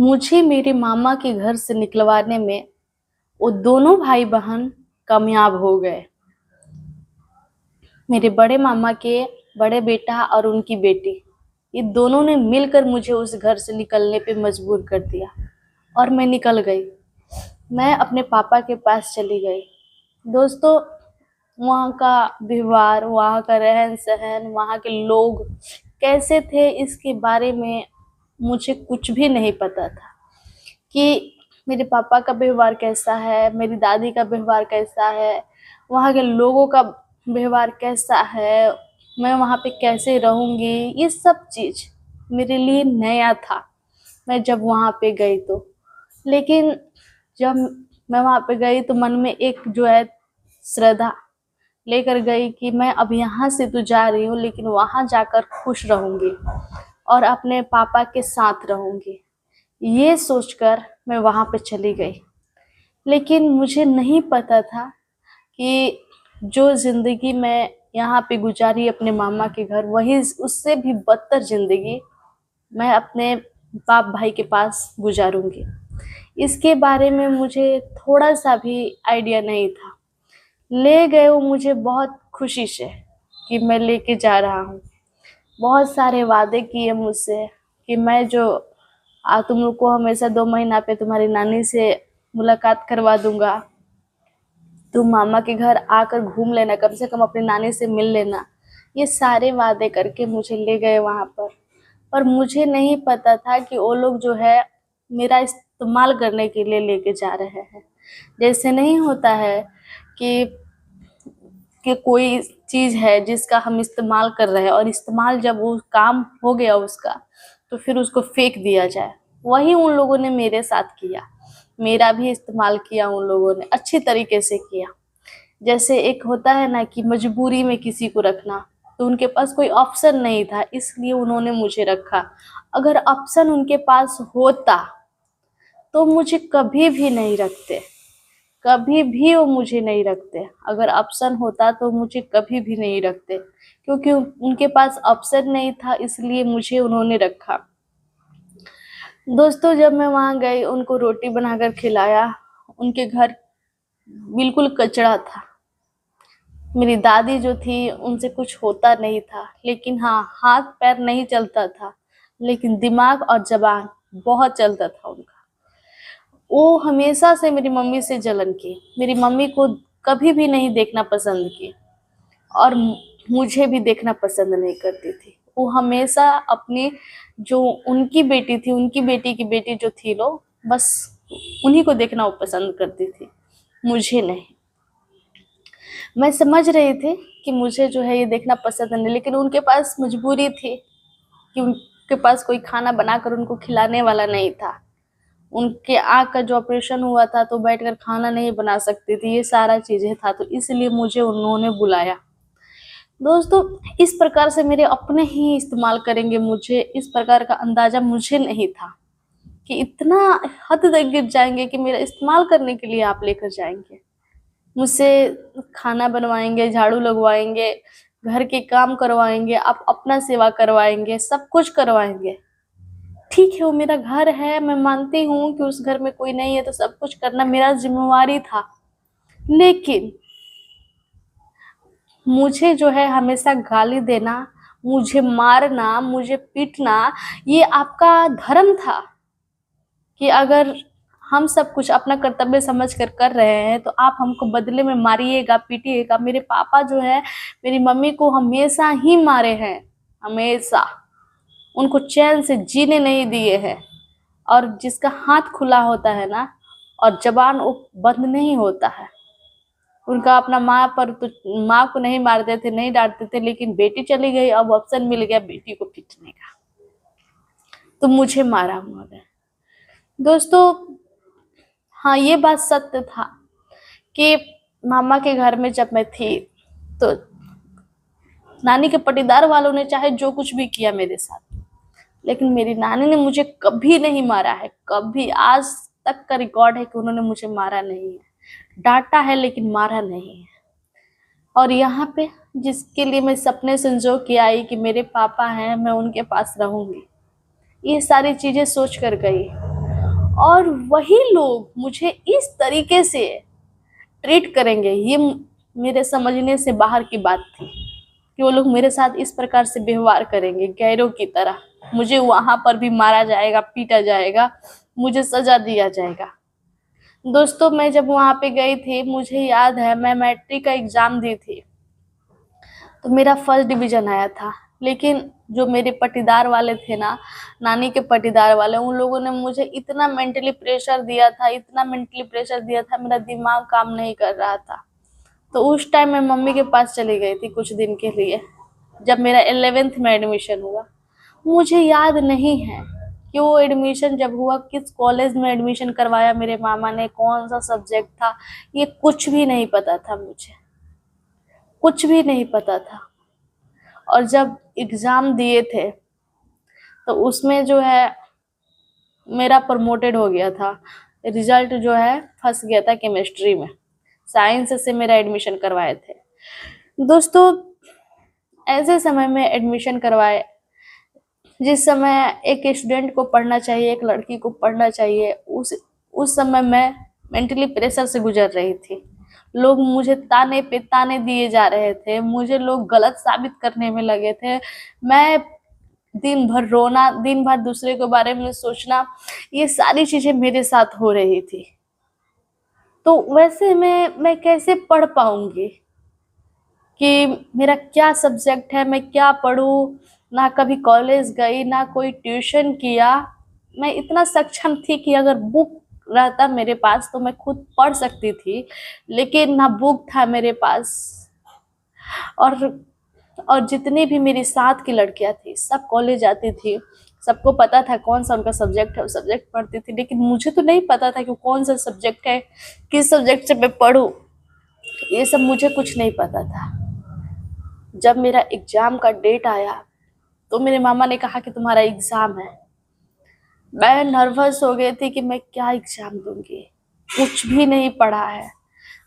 मुझे मेरे मामा के घर से निकलवाने में वो दोनों भाई बहन कामयाब हो गए। मेरे बड़े मामा के बड़े बेटा और उनकी बेटी, ये दोनों ने मिलकर मुझे उस घर से निकलने पे मजबूर कर दिया और मैं निकल गई। मैं अपने पापा के पास चली गई। दोस्तों, वहाँ का व्यवहार, वहाँ का रहन सहन, वहाँ के लोग कैसे थे, इसके बारे में मुझे कुछ भी नहीं पता था कि मेरे पापा का व्यवहार कैसा है, मेरी दादी का व्यवहार कैसा है, वहाँ के लोगों का व्यवहार कैसा है, मैं वहाँ पे कैसे रहूँगी। ये सब चीज़ मेरे लिए नया था मैं जब वहाँ पे गई तो। लेकिन जब मैं वहाँ पे गई तो मन में एक जो है श्रद्धा लेकर गई कि मैं अब यहाँ से तो जा रही हूँ, लेकिन वहाँ जाकर खुश रहूँगी और अपने पापा के साथ रहूँगी। ये सोचकर मैं वहाँ पे चली गई। लेकिन मुझे नहीं पता था कि जो ज़िंदगी मैं यहाँ पे गुजारी अपने मामा के घर, वही उससे भी बदतर ज़िंदगी मैं अपने बाप भाई के पास गुजारूंगी। इसके बारे में मुझे थोड़ा सा भी आइडिया नहीं था। ले गए वो मुझे बहुत खुशी से कि मैं लेके जा रहा हूँ। बहुत सारे वादे किए मुझसे कि मैं जो तुम लोग को हमेशा 2 महीना पे तुम्हारी नानी से मुलाकात करवा दूंगा, तुम मामा के घर आकर घूम लेना, कम से कम अपनी नानी से मिल लेना। ये सारे वादे करके मुझे ले गए वहाँ पर मुझे नहीं पता था कि वो लोग जो है मेरा इस्तेमाल करने के लिए लेके जा रहे हैं। जैसे नहीं होता है कि कोई चीज़ है जिसका हम इस्तेमाल कर रहे हैं और इस्तेमाल जब वो काम हो गया उसका, तो फिर उसको फेंक दिया जाए। वही उन लोगों ने मेरे साथ किया। मेरा भी इस्तेमाल किया उन लोगों ने, अच्छी तरीके से किया। जैसे एक होता है ना कि मजबूरी में किसी को रखना, तो उनके पास कोई ऑप्शन नहीं था, इसलिए उन्होंने मुझे रखा। अगर ऑप्शन उनके पास होता तो मुझे कभी भी नहीं रखते, कभी भी वो मुझे नहीं रखते। अगर ऑप्शन होता तो मुझे कभी भी नहीं रखते, क्योंकि उनके पास ऑप्शन नहीं था, इसलिए मुझे उन्होंने रखा। दोस्तों, जब मैं वहाँ गई, उनको रोटी बनाकर खिलाया। उनके घर बिल्कुल कचरा था। मेरी दादी जो थी उनसे कुछ होता नहीं था, लेकिन हाँ, हाथ पैर नहीं चलता था, लेकिन दिमाग और जबान बहुत चलता था उनका। वो हमेशा से मेरी मम्मी से जलन की, मेरी मम्मी को कभी भी नहीं देखना पसंद की और मुझे भी देखना पसंद नहीं करती थी। वो हमेशा अपनी जो उनकी बेटी थी, उनकी बेटी की बेटी जो थी लो, बस उन्हीं को देखना वो पसंद करती थी, मुझे नहीं। मैं समझ रही थी कि मुझे जो है ये देखना पसंद नहीं, लेकिन उनके पास मजबूरी थी कि उनके पास कोई खाना बनाकर उनको खिलाने वाला नहीं था। उनके आँख का जो ऑपरेशन हुआ था तो बैठकर खाना नहीं बना सकती थी, ये सारा चीज़ें था, तो इसलिए मुझे उन्होंने बुलाया। दोस्तों, इस प्रकार से मेरे अपने ही इस्तेमाल करेंगे मुझे, इस प्रकार का अंदाज़ा मुझे नहीं था कि इतना हद तक गिर जाएंगे कि मेरा इस्तेमाल करने के लिए आप लेकर जाएंगे। मुझसे खाना बनवाएंगे, झाड़ू लगवाएंगे, घर के काम करवाएंगे, आप अपना सेवा करवाएंगे, सब कुछ करवाएंगे। ठीक है, वो मेरा घर है, मैं मानती हूँ कि उस घर में कोई नहीं है तो सब कुछ करना मेरा जिम्मेवारी था। लेकिन मुझे जो है हमेशा गाली देना, मुझे मारना, मुझे पीटना, ये आपका धर्म था कि अगर हम सब कुछ अपना कर्तव्य समझ कर रहे हैं तो आप हमको बदले में मारिएगा, पीटिएगा। मेरे पापा जो है मेरी मम्मी को हमेशा ही मारे हैं, हमेशा उनको चैन से जीने नहीं दिए हैं। और जिसका हाथ खुला होता है ना और जबान वो बंद नहीं होता है, उनका अपना माँ पर तो माँ को नहीं मारते थे, नहीं डांटते थे, लेकिन बेटी चली गई, अब ऑप्शन मिल गया बेटी को पीटने का, तो मुझे मारा उन्होंने। दोस्तों, हाँ, ये बात सत्य था कि मामा के घर में जब मैं थी तो नानी के पटीदार वालों ने चाहे जो कुछ भी किया मेरे साथ, लेकिन मेरी नानी ने मुझे कभी नहीं मारा है। कभी, आज तक का रिकॉर्ड है कि उन्होंने मुझे मारा नहीं है। डांटा है लेकिन मारा नहीं है। और यहाँ पे जिसके लिए मैं सपने संजो के आई कि मेरे पापा हैं, मैं उनके पास रहूंगी, ये सारी चीजें सोच कर गई। और वही लोग मुझे इस तरीके से ट्रीट करेंगे, ये मेरे समझने से बाहर की बात थी कि वो लोग मेरे साथ इस प्रकार से व्यवहार करेंगे गैरों की तरह। मुझे वहां पर भी मारा जाएगा, पीटा जाएगा, मुझे सजा दिया जाएगा। दोस्तों, मैं जब वहां पे गई थी, मुझे याद है मैं मैट्रिक का एग्जाम दी थी, तो मेरा फर्स्ट डिवीजन आया था। लेकिन जो मेरे पटीदार वाले थे ना, नानी के पटीदार वाले, उन लोगों ने मुझे इतना मेंटली प्रेशर दिया था, इतना मेंटली प्रेशर दिया था, मेरा दिमाग काम नहीं कर रहा था। तो उस टाइम मैं मम्मी के पास चली गई थी कुछ दिन के लिए, जब मेरा 11th में एडमिशन हुआ। मुझे याद नहीं है कि वो एडमिशन जब हुआ किस कॉलेज में एडमिशन करवाया मेरे मामा ने, कौन सा सब्जेक्ट था, ये कुछ भी नहीं पता था मुझे, कुछ भी नहीं पता था। और जब एग्जाम दिए थे तो उसमें जो है मेरा प्रमोटेड हो गया था, रिजल्ट जो है फंस गया था केमिस्ट्री में, साइंस से मेरा एडमिशन करवाए थे। दोस्तों, ऐसे समय में एडमिशन करवाए जिस समय एक स्टूडेंट को पढ़ना चाहिए, एक लड़की को पढ़ना चाहिए, उस समय मैं मेंटली प्रेशर से गुजर रही थी। लोग मुझे ताने पे ताने दिए जा रहे थे, मुझे लोग गलत साबित करने में लगे थे। मैं दिन भर रोना, दिन भर दूसरे के बारे में सोचना, ये सारी चीजें मेरे साथ हो रही थी। तो वैसे मैं कैसे पढ़ पाऊंगी कि मेरा क्या सब्जेक्ट है, मैं क्या पढूं। ना कभी कॉलेज गई, ना कोई ट्यूशन किया। मैं इतना सक्षम थी कि अगर बुक रहता मेरे पास तो मैं खुद पढ़ सकती थी, लेकिन ना बुक था मेरे पास। और और जितनी भी मेरी साथ की लड़कियां थी सब कॉलेज जाती थी, सबको पता था कौन सा उनका सब्जेक्ट है, वो सब्जेक्ट पढ़ती थी। लेकिन मुझे तो नहीं पता था कि कौन सा सब्जेक्ट है, किस सब्जेक्ट से मैं पढूं, ये सब मुझे कुछ नहीं पता था। जब मेरा एग्जाम का डेट आया तो मेरे मामा ने कहा कि तुम्हारा एग्जाम है। मैं नर्वस हो गई थी कि मैं क्या एग्जाम दूंगी, कुछ भी नहीं पढ़ा है।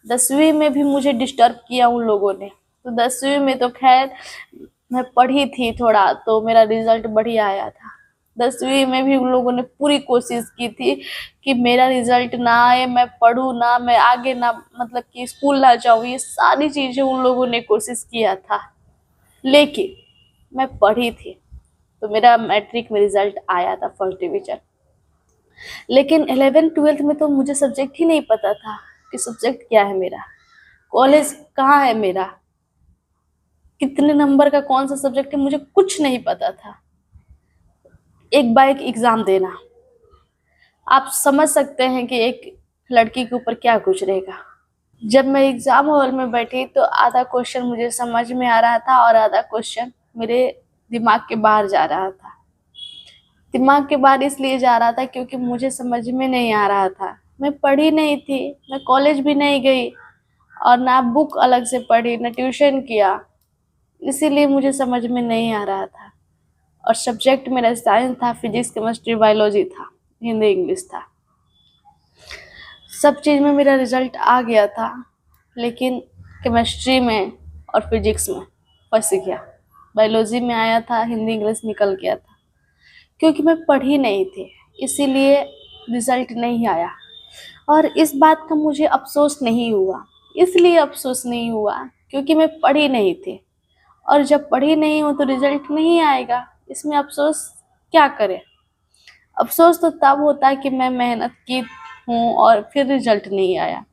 10वीं में भी मुझे डिस्टर्ब किया उन लोगों ने। तो 10वीं में तो खैर मैं पढ़ी थी थोड़ा, तो मेरा रिजल्ट बढ़िया आया था। 10वीं में भी उन लोगों ने पूरी कोशिश की थी कि मेरा रिजल्ट ना आए, मैं पढूं ना, मैं आगे ना, मतलब कि स्कूल ना जाऊं। ये सारी चीजें उन लोगों ने कोशिश किया था, लेकिन मैं पढ़ी थी तो मेरा मैट्रिक में रिजल्ट आया था फर्स्ट डिवीजन। लेकिन 11th-12th में तो मुझे सब्जेक्ट ही नहीं पता था कि सब्जेक्ट क्या है मेरा, कॉलेज कहाँ है मेरा, कितने नंबर का कौन सा सब्जेक्ट है, मुझे कुछ नहीं पता था। एक बार एक एग्जाम देना, आप समझ सकते हैं कि एक लड़की के ऊपर क्या गुजरेगा। जब मैं एग्जाम हॉल में बैठी तो आधा क्वेश्चन मुझे समझ में आ रहा था और आधा क्वेश्चन मेरे दिमाग के बाहर जा रहा था। दिमाग के बाहर इसलिए जा रहा था क्योंकि मुझे समझ में नहीं आ रहा था। मैं पढ़ी नहीं थी, मैं कॉलेज भी नहीं गई और ना बुक अलग से पढ़ी, ना ट्यूशन किया, इसीलिए मुझे समझ में नहीं आ रहा था। और सब्जेक्ट मेरा साइंस था, फिजिक्स, केमिस्ट्री, बायोलॉजी था, हिंदी, इंग्लिश था। सब चीज़ में मेरा रिजल्ट आ गया था, लेकिन केमिस्ट्री में और फिजिक्स में फंस गया। बायोलॉजी में आया था, हिंदी इंग्लिश निकल गया था। क्योंकि मैं पढ़ी नहीं थी, इसीलिए रिजल्ट नहीं आया। और इस बात का मुझे अफसोस नहीं हुआ, इसलिए अफसोस नहीं हुआ क्योंकि मैं पढ़ी नहीं थी। और जब पढ़ी नहीं हो तो रिजल्ट नहीं आएगा, इसमें अफसोस क्या करें। अफसोस तो तब होता है कि मैं मेहनत की हूँ और फिर रिजल्ट नहीं आया,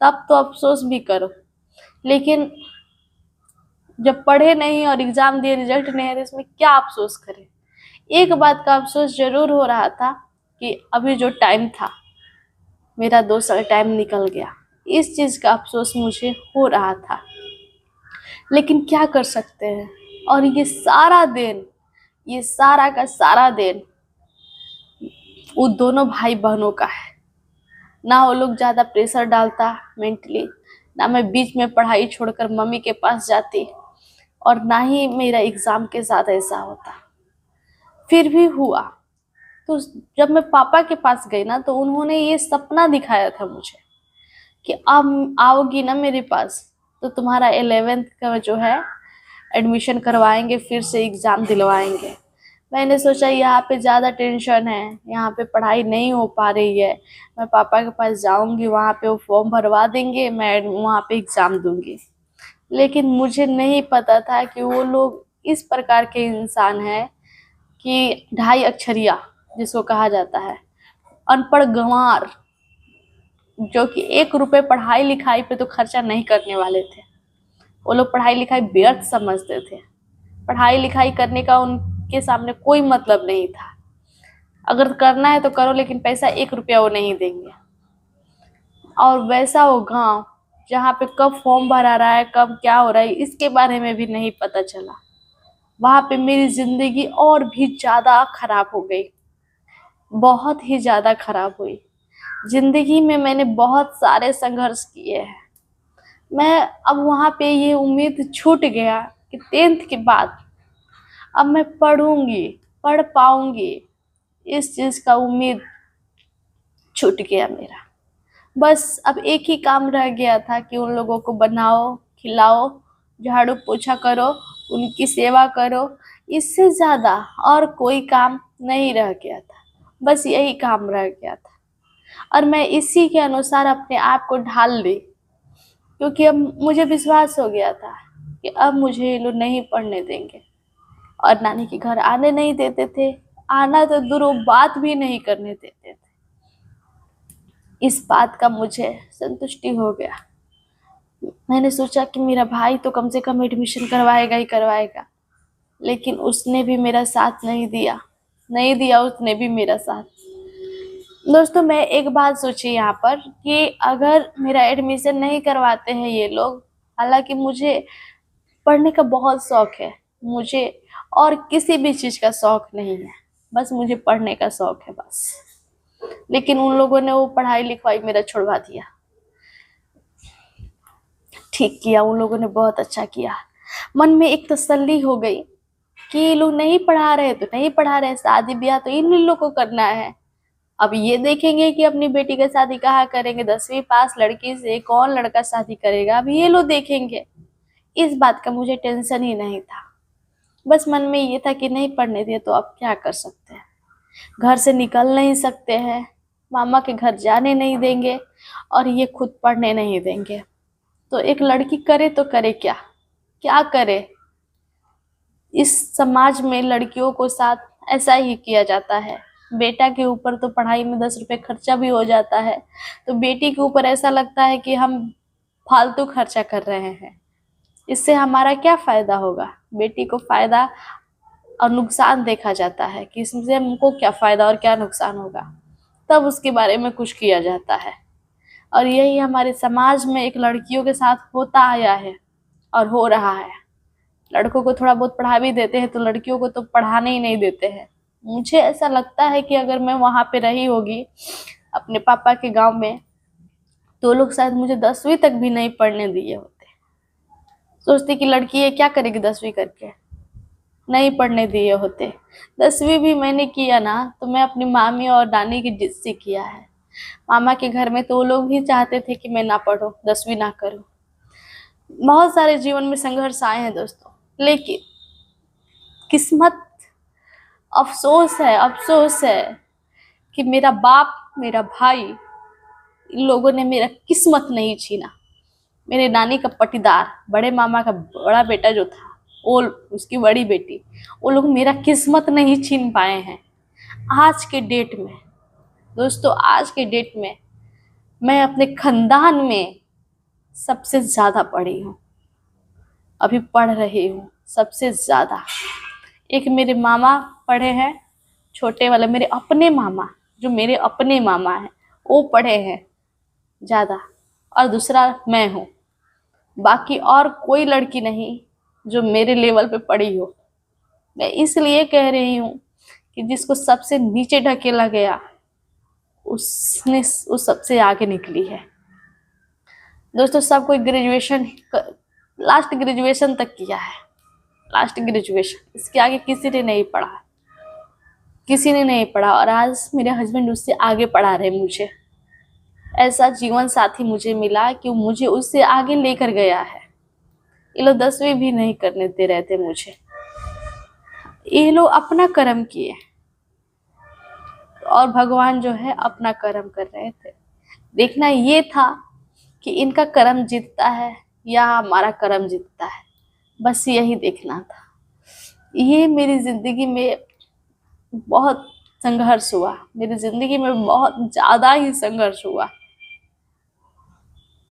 तब तो अफसोस भी करो। लेकिन जब पढ़े नहीं और एग्जाम दिए, रिजल्ट नहीं आया, तो इसमें क्या अफसोस करें। एक बात का अफसोस जरूर हो रहा था कि अभी जो टाइम था, मेरा 2 साल टाइम निकल गया, इस चीज का अफसोस मुझे हो रहा था। लेकिन क्या कर सकते हैं। और ये सारा दिन, ये सारा का सारा दिन वो दोनों भाई बहनों का है। ना वो लोग ज्यादा प्रेशर डालता मेंटली, ना मैं बीच में पढ़ाई छोड़कर मम्मी के पास जाती, और ना ही मेरा एग्जाम के साथ ऐसा होता। फिर भी हुआ। तो जब मैं पापा के पास गई ना, तो उन्होंने ये सपना दिखाया था मुझे कि अब आओगी ना मेरे पास तो तुम्हारा 11th का जो है एडमिशन करवाएंगे, फिर से एग्जाम दिलवाएंगे। मैंने सोचा यहाँ पे ज़्यादा टेंशन है, यहाँ पे पढ़ाई नहीं हो पा रही है, मैं पापा के पास जाऊंगी, वहाँ पे वो फॉर्म भरवा देंगे, मैं वहाँ पे एग्ज़ाम दूंगी। लेकिन मुझे नहीं पता था कि वो लोग इस प्रकार के इंसान हैं कि ढाई अक्षरिया जिसको कहा जाता है, अनपढ़ गंवार, जो कि 1 रुपए पढ़ाई लिखाई पे तो खर्चा नहीं करने वाले थे। वो लोग पढ़ाई लिखाई व्यर्थ समझते थे, पढ़ाई लिखाई करने का उनके सामने कोई मतलब नहीं था। अगर करना है तो करो, लेकिन पैसा 1 रुपया वो नहीं देंगे। और वैसा वो गांव जहाँ पे कब फॉर्म भरा रहा है, कब क्या हो रहा है, इसके बारे में भी नहीं पता चला। वहाँ पे मेरी जिंदगी और भी ज़्यादा खराब हो गई, बहुत ही ज़्यादा खराब हुई। जिंदगी में मैंने बहुत सारे संघर्ष किए हैं। मैं अब वहाँ पे ये उम्मीद छूट गया कि 10th के बाद अब मैं पढ़ूंगी, पढ़ पाऊंगी, इस चीज़ का उम्मीद छूट गया मेरा। बस अब एक ही काम रह गया था कि उन लोगों को बनाओ, खिलाओ, झाड़ू पोछा करो, उनकी सेवा करो। इससे ज़्यादा और कोई काम नहीं रह गया था, बस यही काम रह गया था। और मैं इसी के अनुसार अपने आप को ढाल ली, क्योंकि अब मुझे विश्वास हो गया था कि अब मुझे ये लोग नहीं पढ़ने देंगे। और नानी के घर आने नहीं देते थे, आना तो दूर, बात भी नहीं करने देते थे। इस बात का मुझे संतुष्टि हो गया। मैंने सोचा कि मेरा भाई तो कम से कम एडमिशन करवाएगा ही करवाएगा, लेकिन उसने भी मेरा साथ नहीं दिया उसने भी मेरा साथ। दोस्तों, मैं एक बात सोची यहाँ पर कि अगर मेरा एडमिशन नहीं करवाते हैं ये लोग, हालांकि मुझे पढ़ने का बहुत शौक है, मुझे और किसी भी चीज़ का शौक नहीं है, बस मुझे पढ़ने का शौक है बस। लेकिन उन लोगों ने वो पढ़ाई लिखाई मेरा छुड़वा दिया। ठीक किया, उन लोगों ने बहुत अच्छा किया। मन में एक तसल्ली हो गई कि ये लोग नहीं पढ़ा रहे तो नहीं पढ़ा रहे, शादी ब्याह तो इन लोगों को करना है। अब ये देखेंगे कि अपनी बेटी का शादी कहाँ करेंगे, 10वीं पास लड़की से कौन लड़का शादी करेगा, अब ये लोग देखेंगे। इस बात का मुझे टेंशन ही नहीं था। बस मन में ये था कि नहीं पढ़ने दिए तो अब क्या कर सकते हैं, घर से निकल नहीं सकते हैं, मामा के घर जाने नहीं देंगे और ये खुद पढ़ने नहीं देंगे। तो एक लड़की करे तो करे क्या, क्या करे। इस समाज में लड़कियों को साथ ऐसा ही किया जाता है। बेटा के ऊपर तो पढ़ाई में 10 रुपए खर्चा भी हो जाता है, तो बेटी के ऊपर ऐसा लगता है कि हम फालतू खर्चा कर रहे हैं, इससे हमारा क्या फायदा होगा। बेटी को फायदा और नुकसान देखा जाता है कि इससे हमको क्या फायदा और क्या नुकसान होगा, तब उसके बारे में कुछ किया जाता है। और यही हमारे समाज में एक लड़कियों के साथ होता आया है और हो रहा है। लड़कों को थोड़ा बहुत पढ़ा भी देते हैं तो लड़कियों को तो पढ़ाने ही नहीं देते हैं। मुझे ऐसा लगता है कि अगर मैं वहाँ पे रही होगी अपने पापा के गांव में, तो लोग शायद मुझे 10वीं तक भी नहीं पढ़ने दिए होते। सोचते कि लड़की है क्या करेगी 10वीं करके, नहीं पढ़ने दिए होते। 10वीं भी मैंने किया ना तो मैं अपनी मामी और नानी की जिद से किया है। मामा के घर में तो वो लोग भी चाहते थे कि मैं ना पढूं, 10वीं ना करूं। बहुत सारे जीवन में संघर्ष आए हैं दोस्तों, लेकिन किस्मत, अफसोस है कि मेरा बाप, मेरा भाई, इन लोगों ने मेरा किस्मत नहीं छीना। मेरे नानी का पटीदार, बड़े मामा का बड़ा बेटा जो था, वो, उसकी बड़ी बेटी, वो लोग मेरा किस्मत नहीं छीन पाए हैं। आज के डेट में दोस्तों, आज के डेट में मैं अपने खानदान में सबसे ज़्यादा पढ़ी हूँ, अभी पढ़ रही हूँ सबसे ज़्यादा। एक मेरे मामा पढ़े हैं, छोटे वाले मेरे अपने मामा, जो मेरे अपने मामा हैं वो पढ़े हैं ज़्यादा, और दूसरा मैं हूँ। बाकी और कोई लड़की नहीं जो मेरे लेवल पे पढ़ी हो। मैं इसलिए कह रही हूँ कि जिसको सबसे नीचे ढकेला गया उसने उस सबसे आगे निकली है। दोस्तों, सब कोई लास्ट ग्रेजुएशन तक किया है, लास्ट ग्रेजुएशन, इसके आगे किसी ने नहीं पढ़ा, किसी ने नहीं पढ़ा। और आज मेरे हस्बैंड उससे आगे पढ़ा रहे मुझे। ऐसा जीवन साथी मुझे मिला कि मुझे उससे आगे लेकर गया है। ये लोग 10वीं भी नहीं करने दे रहे थे मुझे। ये लोग अपना कर्म किए और भगवान जो है अपना कर्म कर रहे थे। देखना ये था कि इनका कर्म जीतता है या हमारा कर्म जीतता है, बस यही देखना था। ये मेरी जिंदगी में बहुत संघर्ष हुआ, मेरी जिंदगी में बहुत ज्यादा ही संघर्ष हुआ।